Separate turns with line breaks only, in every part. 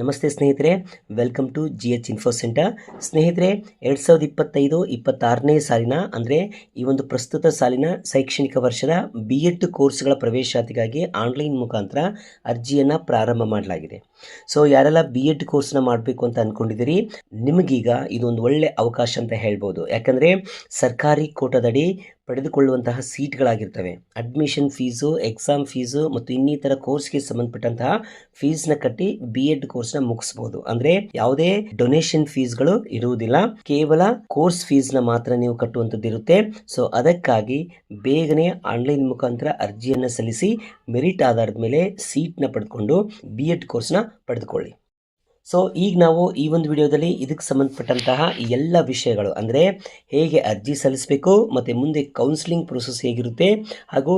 ನಮಸ್ತೆ ಸ್ನೇಹಿತರೆ, welcome to GH info centre. ಸ್ನೇಹಿತರೆ, 2025-26ನೇ ಸಾಲಿನ ಅಂದರೆ ಈ ಒಂದು ಪ್ರಸ್ತುತ ಸಾಲಿನ ಶೈಕ್ಷಣಿಕ ವರ್ಷದ BEd ಕೋರ್ಸ್ಗಳ ಪ್ರವೇಶಾತಿಗಾಗಿ ಆನ್ಲೈನ್ ಮುಖಾಂತರ ಅರ್ಜಿಯನ್ನು ಪ್ರಾರಂಭ ಮಾಡಲಾಗಿದೆ. ಸೊ ಯಾರೆಲ್ಲ BEd ಕೋರ್ಸ್ನ ಮಾಡಬೇಕು ಅಂತ ಅಂದ್ಕೊಂಡಿದ್ದೀರಿ, ನಿಮಗೀಗ ಇದೊಂದು ಒಳ್ಳೆ ಅವಕಾಶ ಅಂತ ಹೇಳ್ಬೋದು. ಯಾಕಂದರೆ ಸರ್ಕಾರಿ ಕೋಟಾದಡಿ ಪಡೆದುಕೊಳ್ಳುವಂತಹ ಸೀಟ್ಗಳಾಗಿರ್ತವೆ. ಅಡ್ಮಿಷನ್ ಫೀಸು, ಎಕ್ಸಾಮ್ ಫೀಸು ಮತ್ತು ಇನ್ನಿತರ ಕೋರ್ಸ್ಗೆ ಸಂಬಂಧಪಟ್ಟಂತಹ ಫೀಸ್ನ ಕಟ್ಟಿ BEd ಕೋರ್ಸ್ನ ಮುಗಿಸ್ಬೋದು. ಅಂದರೆ ಯಾವುದೇ ಡೊನೇಷನ್ ಫೀಸ್ಗಳು ಇರುವುದಿಲ್ಲ, ಕೇವಲ ಕೋರ್ಸ್ ಫೀಸ್ನ ಮಾತ್ರ ನೀವು ಕಟ್ಟುವಂಥದ್ದು ಇರುತ್ತೆ. ಸೊ ಅದಕ್ಕಾಗಿ ಬೇಗನೆ ಆನ್ಲೈನ್ ಮುಖಾಂತರ ಅರ್ಜಿಯನ್ನು ಸಲ್ಲಿಸಿ ಮೆರಿಟ್ ಆಧಾರದ ಮೇಲೆ ಸೀಟ್ನ ಪಡೆದುಕೊಂಡು BEd ಕೋರ್ಸ್ನ ಪಡೆದುಕೊಳ್ಳಿ. ಸೊ ಈಗ ನಾವು ಈ ಒಂದು ವಿಡಿಯೋದಲ್ಲಿ ಇದಕ್ಕೆ ಸಂಬಂಧಪಟ್ಟಂತಹ ಎಲ್ಲ ವಿಷಯಗಳು, ಅಂದರೆ ಹೇಗೆ ಅರ್ಜಿ ಸಲ್ಲಿಸಬೇಕು ಮತ್ತು ಮುಂದೆ ಕೌನ್ಸಿಲಿಂಗ್ ಪ್ರೊಸೆಸ್ ಹೇಗಿರುತ್ತೆ ಹಾಗೂ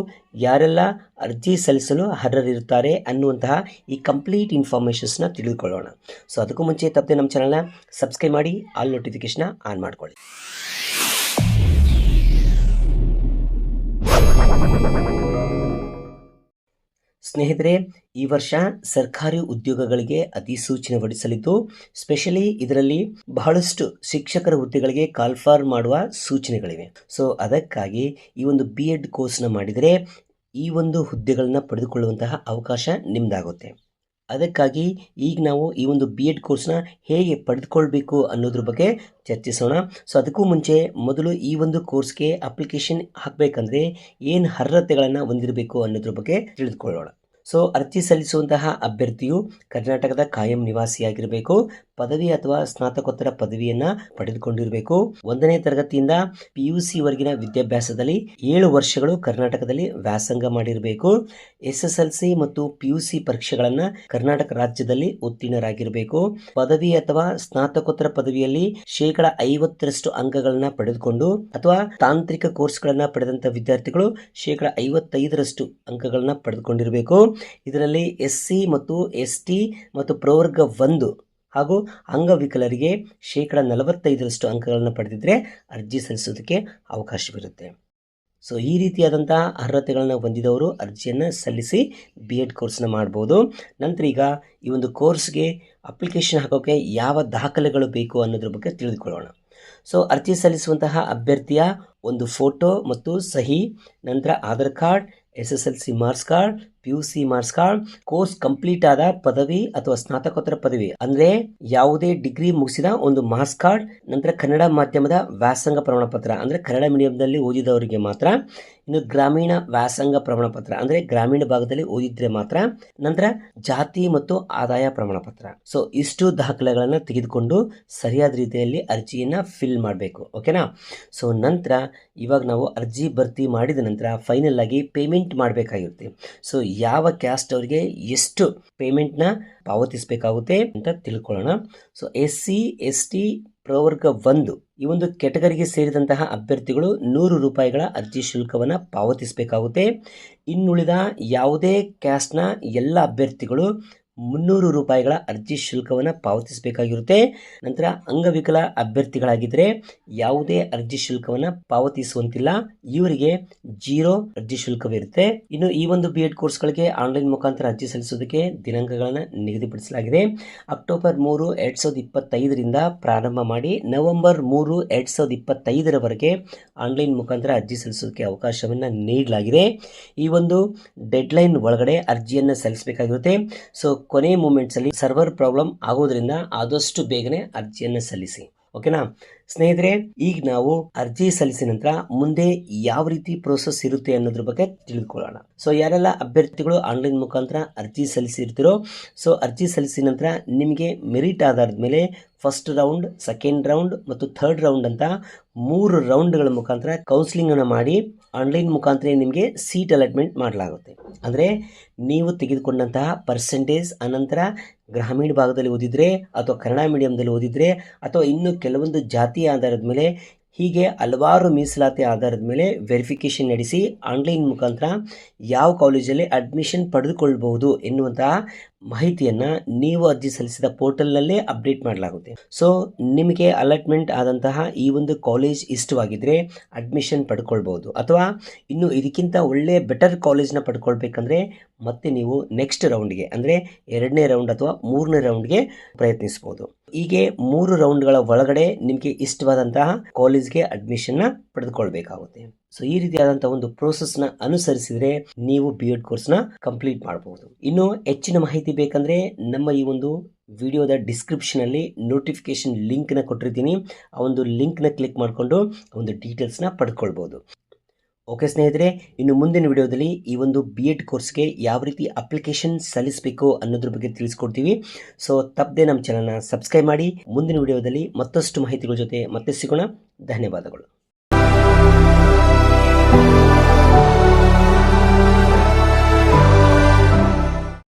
ಯಾರೆಲ್ಲ ಅರ್ಜಿ ಸಲ್ಲಿಸಲು ಅರ್ಹರಿರುತ್ತಾರೆ ಅನ್ನುವಂತಹ ಈ ಕಂಪ್ಲೀಟ್ ಇನ್ಫಾರ್ಮೇಷನ್ಸ್ನ ತಿಳಿದುಕೊಳ್ಳೋಣ. ಸೊ ಅದಕ್ಕೂ ಮುಂಚೆ ತಪ್ಪದೆ ನಮ್ಮ ಚಾನಲ್ನ ಸಬ್ಸ್ಕ್ರೈಬ್ ಮಾಡಿ ಆಲ್ ನೋಟಿಫಿಕೇಶನ್ನ ಆನ್ ಮಾಡ್ಕೊಳ್ಳಿ. ಸ್ನೇಹಿತರೆ, ಈ ವರ್ಷ ಸರ್ಕಾರಿ ಉದ್ಯೋಗಗಳಿಗೆ ಅಧಿಸೂಚನೆ ಹೊರಡಿಸಲಿದ್ದು, ಸ್ಪೆಷಲಿ ಇದರಲ್ಲಿ ಬಹಳಷ್ಟು ಶಿಕ್ಷಕರ ಹುದ್ದೆಗಳಿಗೆ ಕಾಲ್ಫಾರ್ ಮಾಡುವ ಸೂಚನೆಗಳಿವೆ. ಸೊ ಅದಕ್ಕಾಗಿ ಈ ಒಂದು BEd ಕೋರ್ಸ್ನ ಮಾಡಿದರೆ ಈ ಒಂದು ಹುದ್ದೆಗಳನ್ನ ಪಡೆದುಕೊಳ್ಳುವಂತಹ ಅವಕಾಶ ನಿಮ್ಮದಾಗುತ್ತೆ. ಅದಕ್ಕಾಗಿ ಈಗ ನಾವು ಈ ಒಂದು BEd ಕೋರ್ಸ್ನ ಹೇಗೆ ಪಡೆದುಕೊಳ್ಬೇಕು ಅನ್ನೋದ್ರ ಬಗ್ಗೆ ಚರ್ಚಿಸೋಣ. ಸೊ ಅದಕ್ಕೂ ಮುಂಚೆ ಮೊದಲು ಈ ಒಂದು ಕೋರ್ಸ್ಗೆ ಅಪ್ಲಿಕೇಶನ್ ಹಾಕಬೇಕಂದ್ರೆ ಏನು ಅರ್ಹತೆಗಳನ್ನು ಹೊಂದಿರಬೇಕು ಅನ್ನೋದ್ರ ಬಗ್ಗೆ ತಿಳಿದುಕೊಳ್ಳೋಣ. ಸೊ ಅರ್ಜಿ ಸಲ್ಲಿಸುವಂತಹ ಅಭ್ಯರ್ಥಿಯು ಕರ್ನಾಟಕದ ಕಾಯಂ ನಿವಾಸಿಯಾಗಿರಬೇಕು, ಪದವಿ ಅಥವಾ ಸ್ನಾತಕೋತ್ತರ ಪದವಿಯನ್ನು ಪಡೆದುಕೊಂಡಿರಬೇಕು, 1ನೇ ತರಗತಿಯಿಂದ PUC ವರೆಗಿನ ವಿದ್ಯಾಭ್ಯಾಸದಲ್ಲಿ 7 ವರ್ಷಗಳು ಕರ್ನಾಟಕದಲ್ಲಿ ವ್ಯಾಸಂಗ ಮಾಡಿರಬೇಕು, SSLC ಮತ್ತು PUC ಪರೀಕ್ಷೆಗಳನ್ನು ಕರ್ನಾಟಕ ರಾಜ್ಯದಲ್ಲಿ ಉತ್ತೀರ್ಣರಾಗಿರಬೇಕು, ಪದವಿ ಅಥವಾ ಸ್ನಾತಕೋತ್ತರ ಪದವಿಯಲ್ಲಿ 50% ಅಂಕಗಳನ್ನು ಪಡೆದುಕೊಂಡು ಅಥವಾ ತಾಂತ್ರಿಕ ಕೋರ್ಸ್ಗಳನ್ನು ಪಡೆದಂಥ ವಿದ್ಯಾರ್ಥಿಗಳು 55% ಅಂಕಗಳನ್ನು ಪಡೆದುಕೊಂಡಿರಬೇಕು. ಇದರಲ್ಲಿ SC ಮತ್ತು ST ಮತ್ತು ಪ್ರವರ್ಗ 1 ಹಾಗೂ ಅಂಗವಿಕಲರಿಗೆ 45% ಅಂಕಗಳನ್ನು ಪಡೆದಿದ್ದರೆ ಅರ್ಜಿ ಸಲ್ಲಿಸೋದಕ್ಕೆ ಅವಕಾಶವಿರುತ್ತೆ. ಸೊ ಈ ರೀತಿಯಾದಂತಹ ಅರ್ಹತೆಗಳನ್ನು ಹೊಂದಿದವರು ಅರ್ಜಿಯನ್ನು ಸಲ್ಲಿಸಿ BEd ಕೋರ್ಸ್ನ ಮಾಡ್ಬೋದು. ನಂತರ ಈಗ ಈ ಒಂದು ಕೋರ್ಸ್ಗೆ ಅಪ್ಲಿಕೇಶನ್ ಹಾಕೋಕ್ಕೆ ಯಾವ ದಾಖಲೆಗಳು ಬೇಕು ಅನ್ನೋದ್ರ ಬಗ್ಗೆ ತಿಳಿದುಕೊಳ್ಳೋಣ. ಸೊ ಅರ್ಜಿ ಸಲ್ಲಿಸುವಂತಹ ಅಭ್ಯರ್ಥಿಯ ಒಂದು ಫೋಟೋ ಮತ್ತು ಸಹಿ, ನಂತರ Aadhaar card, SSLC marks card, PUC marks card, course complete ಆದ ಪದವಿ ಅಥವಾ ಸ್ನಾತಕೋತ್ತರ ಪದವಿ ಅಂದರೆ ಯಾವುದೇ ಡಿಗ್ರಿ ಮುಗಿಸಿದ ಒಂದು ಮಾರ್ಕ್ಸ್ ಕಾರ್ಡ್, ನಂತರ ಕನ್ನಡ ಮಾಧ್ಯಮದ ವ್ಯಾಸಂಗ ಪ್ರಮಾಣ ಪತ್ರ ಅಂದರೆ ಕನ್ನಡ ಮೀಡಿಯಂನಲ್ಲಿ ಓದಿದವರಿಗೆ ಮಾತ್ರ, ಇನ್ನು ಗ್ರಾಮೀಣ ವ್ಯಾಸಂಗ ಪ್ರಮಾಣ ಪತ್ರ ಅಂದರೆ ಗ್ರಾಮೀಣ ಭಾಗದಲ್ಲಿ ಓದಿದ್ರೆ ಮಾತ್ರ, ನಂತರ ಜಾತಿ ಮತ್ತು ಆದಾಯ ಪ್ರಮಾಣ ಪತ್ರ. ಸೊ ಇಷ್ಟು ದಾಖಲೆಗಳನ್ನು ತೆಗೆದುಕೊಂಡು ಸರಿಯಾದ ರೀತಿಯಲ್ಲಿ ಅರ್ಜಿಯನ್ನು ಫಿಲ್ ಮಾಡಬೇಕು. ಓಕೆನಾ? ಸೊ ನಂತರ ಇವಾಗ ನಾವು ಅರ್ಜಿ ಭರ್ತಿ ಮಾಡಿದ ನಂತರ ಫೈನಲ್ ಆಗಿ ಪೇಮೆಂಟ್ ಮಾಡಬೇಕಾಗಿರುತ್ತೆ. ಸೊ ಯಾವ ಕ್ಯಾಸ್ಟ್ ಅವರಿಗೆ ಎಷ್ಟು ಪೇಮೆಂಟ್ನ ಪಾವತಿಸಬೇಕಾಗುತ್ತೆ ಅಂತ ತಿಳ್ಕೊಳ್ಳೋಣ. ಸೊ SC ST ಪ್ರವರ್ಗ 1 ಈ ಒಂದು ಕೆಟಗರಿಗೆ ಸೇರಿದಂತಹ ಅಭ್ಯರ್ಥಿಗಳು 100 ರೂಪಾಯಿಗಳ ಅರ್ಜಿ ಶುಲ್ಕವನ್ನು ಪಾವತಿಸಬೇಕಾಗುತ್ತೆ. ಇನ್ನುಳಿದ ಯಾವುದೇ ಕ್ಯಾಸ್ಟ್ನ ಎಲ್ಲ ಅಭ್ಯರ್ಥಿಗಳು 300 ರೂಪಾಯಿಗಳ ಅರ್ಜಿ ಶುಲ್ಕವನ್ನು ಪಾವತಿಸಬೇಕಾಗಿರುತ್ತೆ. ನಂತರ ಅಂಗವಿಕಲ ಅಭ್ಯರ್ಥಿಗಳಾಗಿದ್ದರೆ ಯಾವುದೇ ಅರ್ಜಿ ಶುಲ್ಕವನ್ನು ಪಾವತಿಸುವಂತಿಲ್ಲ, ಇವರಿಗೆ 0 ಅರ್ಜಿ ಶುಲ್ಕವಿರುತ್ತೆ. ಇನ್ನು ಈ ಒಂದು BEd ಕೋರ್ಸ್ಗಳಿಗೆ ಆನ್ಲೈನ್ ಮುಖಾಂತರ ಅರ್ಜಿ ಸಲ್ಲಿಸೋದಕ್ಕೆ ದಿನಾಂಕಗಳನ್ನು ನಿಗದಿಪಡಿಸಲಾಗಿದೆ. ಅಕ್ಟೋಬರ್ 3, 2025ರಿಂದ ಪ್ರಾರಂಭ ಮಾಡಿ ನವೆಂಬರ್ 3, 2025ರವರೆಗೆ ಆನ್ಲೈನ್ ಮುಖಾಂತರ ಅರ್ಜಿ ಸಲ್ಲಿಸೋದಕ್ಕೆ ಅವಕಾಶವನ್ನು ನೀಡಲಾಗಿದೆ. ಈ ಒಂದು ಡೆಡ್ಲೈನ್ ಒಳಗಡೆ ಅರ್ಜಿಯನ್ನು ಸಲ್ಲಿಸಬೇಕಾಗಿರುತ್ತೆ. ಸೊ ಕೊನೆ ಮೂಮೆಂಟ್ಸಲ್ಲಿ ಸರ್ವರ್ ಪ್ರಾಬ್ಲಮ್ ಆಗೋದ್ರಿಂದ ಆದಷ್ಟು ಬೇಗನೆ ಅರ್ಜಿಯನ್ನು ಸಲ್ಲಿಸಿ. ಓಕೆನಾ ಸ್ನೇಹಿತರೆ, ಈಗ ನಾವು ಅರ್ಜಿ ಸಲ್ಲಿಸಿದ ನಂತರ ಮುಂದೆ ಯಾವ ರೀತಿ ಪ್ರೋಸೆಸ್ ಇರುತ್ತೆ ಅನ್ನೋದ್ರ ಬಗ್ಗೆ ತಿಳಿದುಕೊಳ್ಳೋಣ. ಸೊ ಯಾರೆಲ್ಲ ಅಭ್ಯರ್ಥಿಗಳು ಆನ್ಲೈನ್ ಮುಖಾಂತರ ಅರ್ಜಿ ಸಲ್ಲಿಸಿರ್ತೀರೋ, ಸೊ ಅರ್ಜಿ ಸಲ್ಲಿಸಿದ ನಂತರ ನಿಮಗೆ ಮೆರಿಟ್ ಆಧಾರದ ಮೇಲೆ ಫಸ್ಟ್ ರೌಂಡ್, ಸೆಕೆಂಡ್ ರೌಂಡ್ ಮತ್ತು ಥರ್ಡ್ ರೌಂಡ್ ಅಂತ 3 ರೌಂಡ್ಗಳ ಮುಖಾಂತರ ಕೌನ್ಸಿಲಿಂಗನ್ನು ಮಾಡಿ ಆನ್ಲೈನ್ ಮುಖಾಂತರ ನಿಮಗೆ ಸೀಟ್ ಅಲಾಟ್ಮೆಂಟ್ ಮಾಡಲಾಗುತ್ತೆ. ಅಂದರೆ ನೀವು ತೆಗೆದುಕೊಂಡಂತಹ ಪರ್ಸೆಂಟೇಜ್, ಅನಂತರ ಗ್ರಾಮೀಣ ಭಾಗದಲ್ಲಿ ಓದಿದರೆ ಅಥವಾ ಕನ್ನಡ ಮೀಡಿಯಂದಲ್ಲಿ ಓದಿದರೆ ಅಥವಾ ಇನ್ನು ಕೆಲವೊಂದು ಜಾತಿಯ ಆಧಾರದ ಮೇಲೆ ಹೀಗೆ ಹಲವಾರು ಮೀಸಲಾತಿ ಆಧಾರದ ಮೇಲೆ ವೆರಿಫಿಕೇಷನ್ ನಡೆಸಿ ಆನ್ಲೈನ್ ಮುಖಾಂತರ ಯಾವ ಕಾಲೇಜಲ್ಲಿ ಅಡ್ಮಿಷನ್ ಪಡೆದುಕೊಳ್ಳಬಹುದು ಎನ್ನುವಂತಹ ಮಾಹಿತಿಯನ್ನು ನೀವು ಅರ್ಜಿ ಸಲ್ಲಿಸಿದ ಪೋರ್ಟಲ್ನಲ್ಲೇ ಅಪ್ಡೇಟ್ ಮಾಡಲಾಗುತ್ತೆ. ಸೊ ನಿಮಗೆ ಅಲಾಟ್ಮೆಂಟ್ ಆದಂತಹ ಈ ಒಂದು ಕಾಲೇಜ್ ಇಷ್ಟವಾಗಿದ್ದರೆ ಅಡ್ಮಿಷನ್ ಪಡ್ಕೊಳ್ಬೋದು. ಅಥವಾ ಇನ್ನು ಇದಕ್ಕಿಂತ ಒಳ್ಳೆಯ ಬೆಟರ್ ಕಾಲೇಜ್ನ ಪಡ್ಕೊಳ್ಬೇಕಂದ್ರೆ ಮತ್ತೆ ನೀವು ನೆಕ್ಸ್ಟ್ ರೌಂಡ್ಗೆ ಅಂದರೆ 2ನೇ ರೌಂಡ್ ಅಥವಾ 3ನೇ ರೌಂಡ್ಗೆ ಪ್ರಯತ್ನಿಸ್ಬೋದು. ಹೀಗೆ 3 ರೌಂಡ್ಗಳ ಒಳಗಡೆ ನಿಮಗೆ ಇಷ್ಟವಾದಂತಹ ಕಾಲೇಜ್ಗೆ ಅಡ್ಮಿಷನ್ನ ಪಡೆದುಕೊಳ್ಬೇಕಾಗುತ್ತೆ. ಸೊ ಈ ರೀತಿಯಾದಂತಹ ಒಂದು ಪ್ರೋಸೆಸ್ನ ಅನುಸರಿಸಿದರೆ ನೀವು B.Ed ಕೋರ್ಸ್ನ ಕಂಪ್ಲೀಟ್ ಮಾಡಬಹುದು. ಇನ್ನು ಹೆಚ್ಚಿನ ಮಾಹಿತಿ ಬೇಕಂದ್ರೆ ನಮ್ಮ ಈ ಒಂದು ವಿಡಿಯೋದ ಡಿಸ್ಕ್ರಿಪ್ಷನಲ್ಲಿ ನೋಟಿಫಿಕೇಶನ್ ಲಿಂಕ್ನ ಕೊಟ್ಟಿರ್ತೀನಿ. ಆ ಒಂದು ಲಿಂಕ್ನ ಕ್ಲಿಕ್ ಮಾಡಿಕೊಂಡು ಒಂದು ಡೀಟೇಲ್ಸ್ನ ಪಡ್ಕೊಳ್ಬೋದು. ಓಕೆ ಸ್ನೇಹಿತರೆ, ಇನ್ನು ಮುಂದಿನ ವಿಡಿಯೋದಲ್ಲಿ ಈ ಒಂದು B.Ed ಕೋರ್ಸ್ಗೆ ಯಾವ ರೀತಿ ಅಪ್ಲಿಕೇಶನ್ ಸಲ್ಲಿಸಬೇಕು ಅನ್ನೋದ್ರ ಬಗ್ಗೆ ತಿಳಿಸ್ಕೊಡ್ತೀವಿ. ಸೊ ತಪ್ಪದೆ ನಮ್ಮ ಚಾನಲ್ನ ಸಬ್ಸ್ಕ್ರೈಬ್ ಮಾಡಿ. ಮುಂದಿನ ವಿಡಿಯೋದಲ್ಲಿ ಮತ್ತಷ್ಟು ಮಾಹಿತಿಗಳ ಜೊತೆ ಮತ್ತೆ ಸಿಗೋಣ. ಧನ್ಯವಾದಗಳು.